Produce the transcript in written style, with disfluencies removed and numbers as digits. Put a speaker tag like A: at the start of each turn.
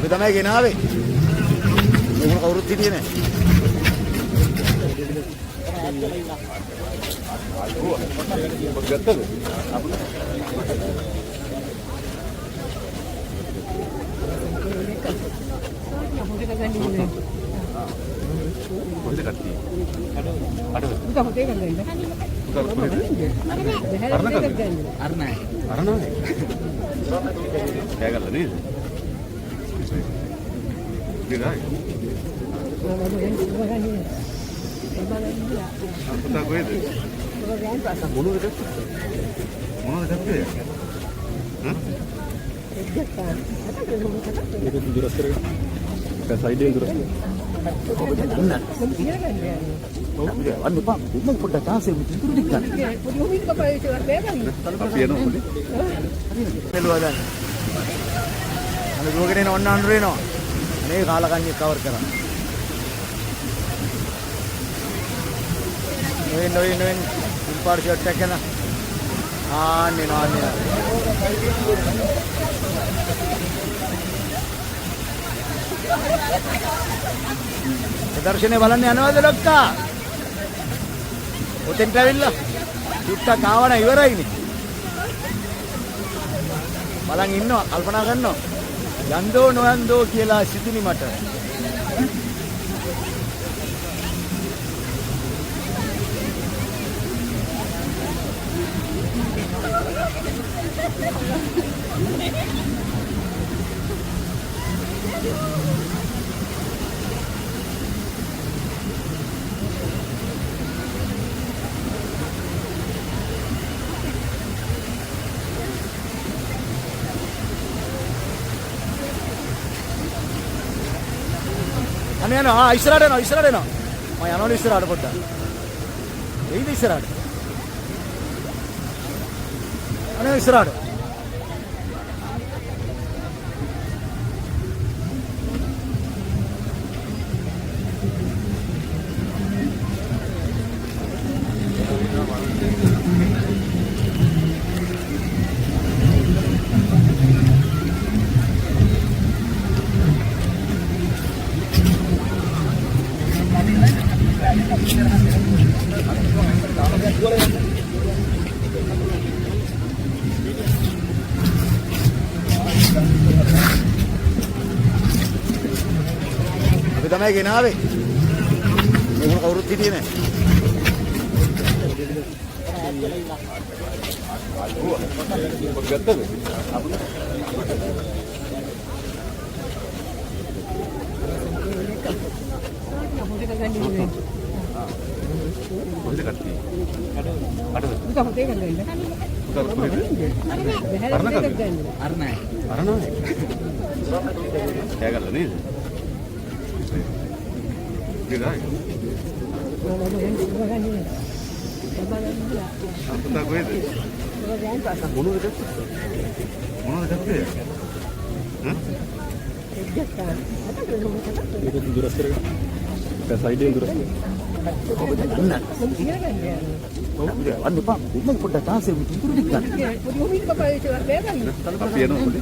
A: තමයි ගෙනාවේ. මොන කවුරුත් හිටියේ නැහැ. ගත්තද? මේ කාලකන්ණිය කවර් කරා. නොවෙන් ඉම්පාර්ට් ෂර්ට් එක කරන. ආන්නේ නාන්නේ. දර්ශනේ බලන්න යනවද ලොක්කා? ඔතෙන්ට ඇවිල්ලා චුට්ටක් ආවන ඉවරයිනේ. බලන් ඉන්නවා කල්පනා කරනවා. යන්දෝ නොයන්දෝ කියලා සිතුනි මට. අනේ යනවා ඉස්සරහට එනවා මම යනවලු ඉස්සරහට පොඩ්ඩක් එයිද ඉස්සරහට අනේ ඉස්සරහට අපි තමයි ගෙනාවේ. මොන කවුරුත් හිටියේ නැහැ. ගත්තද?
B: පුතා කොහෙද? මොනවද ගත්තේ? ඒක දුරස් කරගෙන. සයිඩෙන් දුරස්.
A: අන්න එපා. උඹ පොඩ්ඩක් තාසේ උතුරු දික් ගන්න.
B: අපි යනවා පොඩි.